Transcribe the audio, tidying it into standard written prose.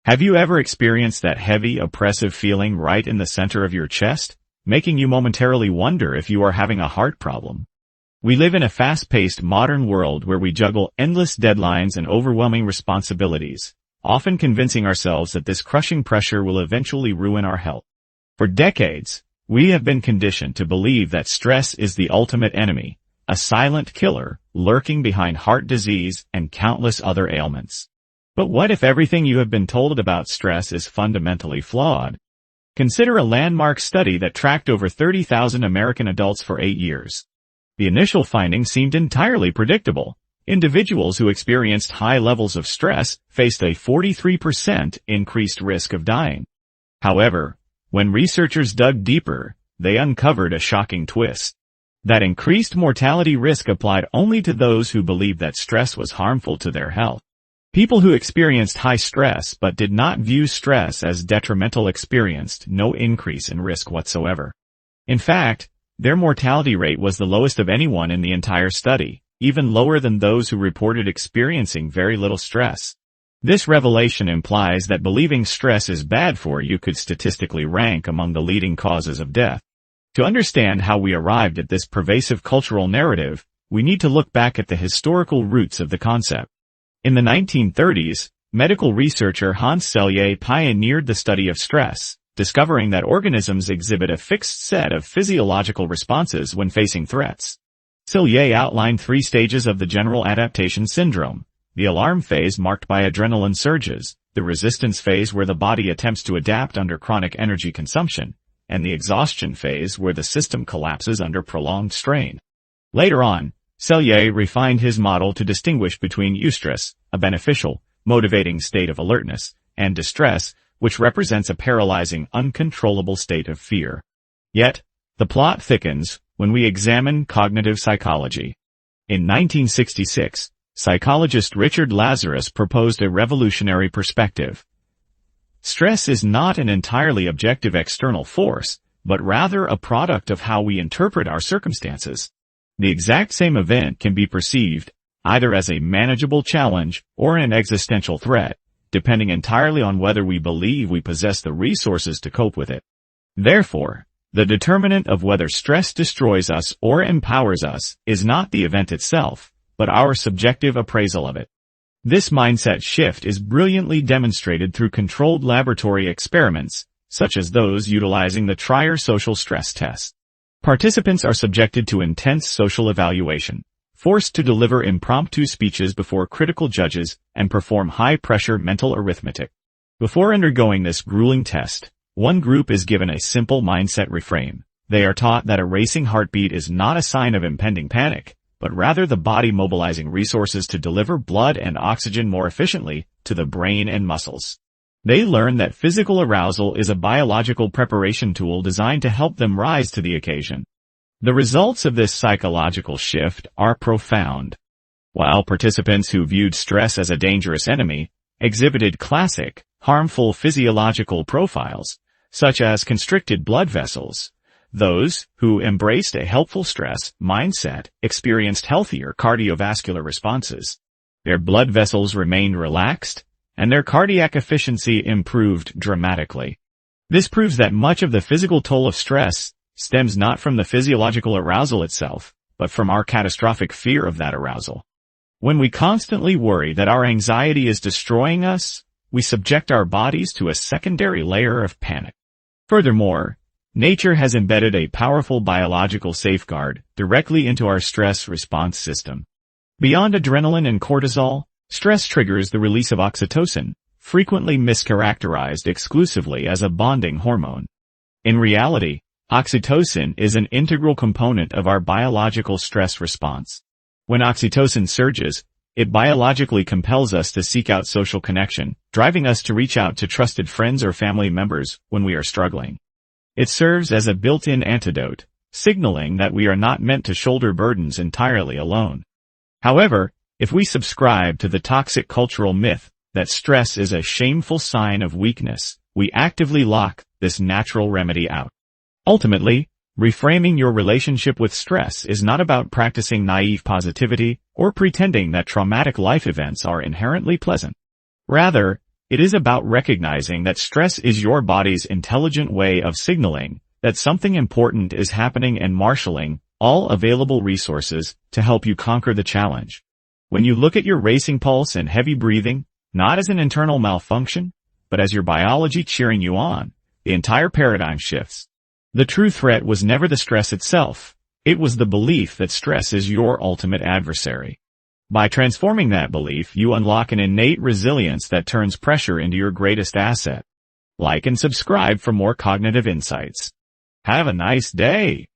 Have you ever experienced that heavy, oppressive feeling right in the center of your chest, making you momentarily wonder if you are having a heart problem? We live in a fast-paced modern world where we juggle endless deadlines and overwhelming responsibilities, often convincing ourselves that this crushing pressure will eventually ruin our health. For decades, we have been conditioned to believe that stress is the ultimate enemy, a silent killer lurking behind heart disease and countless other ailments. But what if everything you have been told about stress is fundamentally flawed? Consider a landmark study that tracked over 30,000 American adults for 8 years. The initial findings seemed entirely predictable. Individuals who experienced high levels of stress faced a 43% increased risk of dying. However, when researchers dug deeper, they uncovered a shocking twist. That increased mortality risk applied only to those who believed that stress was harmful to their health. People who experienced high stress but did not view stress as detrimental experienced no increase in risk whatsoever. In fact, their mortality rate was the lowest of anyone in the entire study, even lower than those who reported experiencing very little stress. This revelation implies that believing stress is bad for you could statistically rank among the leading causes of death. To understand how we arrived at this pervasive cultural narrative, we need to look back at the historical roots of the concept. In the 1930s, medical researcher Hans Selye pioneered the study of stress, discovering that organisms exhibit a fixed set of physiological responses when facing threats. Selye outlined 3 stages of the general adaptation syndrome: the alarm phase marked by adrenaline surges, the resistance phase where the body attempts to adapt under chronic energy consumption, and the exhaustion phase where the system collapses under prolonged strain. Later on, Selye refined his model to distinguish between eustress, a beneficial, motivating state of alertness, and distress, which represents a paralyzing, uncontrollable state of fear. Yet, the plot thickens when we examine cognitive psychology. In 1966, psychologist Richard Lazarus proposed a revolutionary perspective. Stress is not an entirely objective external force, but rather a product of how we interpret our circumstances. The exact same event can be perceived either as a manageable challenge or an existential threat, depending entirely on whether we believe we possess the resources to cope with it. Therefore, the determinant of whether stress destroys us or empowers us is not the event itself, but our subjective appraisal of it. This mindset shift is brilliantly demonstrated through controlled laboratory experiments, such as those utilizing the Trier social stress test. Participants are subjected to intense social evaluation, forced to deliver impromptu speeches before critical judges, and perform high-pressure mental arithmetic. Before undergoing this grueling test, one group is given a simple mindset reframe. They are taught that a racing heartbeat is not a sign of impending panic, but rather the body mobilizing resources to deliver blood and oxygen more efficiently to the brain and muscles. They learn that physical arousal is a biological preparation tool designed to help them rise to the occasion. The results of this psychological shift are profound. While participants who viewed stress as a dangerous enemy exhibited classic, harmful physiological profiles, such as constricted blood vessels, those who embraced a helpful stress mindset experienced healthier cardiovascular responses. Their blood vessels remained relaxed, and their cardiac efficiency improved dramatically. This proves that much of the physical toll of stress stems not from the physiological arousal itself, but from our catastrophic fear of that arousal. When we constantly worry that our anxiety is destroying us, we subject our bodies to a secondary layer of panic. Furthermore, nature has embedded a powerful biological safeguard directly into our stress response system. Beyond adrenaline and cortisol, stress triggers the release of oxytocin, frequently mischaracterized exclusively as a bonding hormone. In reality, oxytocin is an integral component of our biological stress response. When oxytocin surges, it biologically compels us to seek out social connection, driving us to reach out to trusted friends or family members when we are struggling. It serves as a built-in antidote, signaling that we are not meant to shoulder burdens entirely alone. However, if we subscribe to the toxic cultural myth that stress is a shameful sign of weakness, we actively lock this natural remedy out. Ultimately, reframing your relationship with stress is not about practicing naive positivity or pretending that traumatic life events are inherently pleasant. Rather, It is about recognizing that stress is your body's intelligent way of signaling that something important is happening and marshaling all available resources to help you conquer the challenge. When you look at your racing pulse and heavy breathing, not as an internal malfunction, but as your biology cheering you on, the entire paradigm shifts. The true threat was never the stress itself. It was the belief that stress is your ultimate adversary. By transforming that belief, you unlock an innate resilience that turns pressure into your greatest asset. Like and subscribe for more cognitive insights. Have a nice day.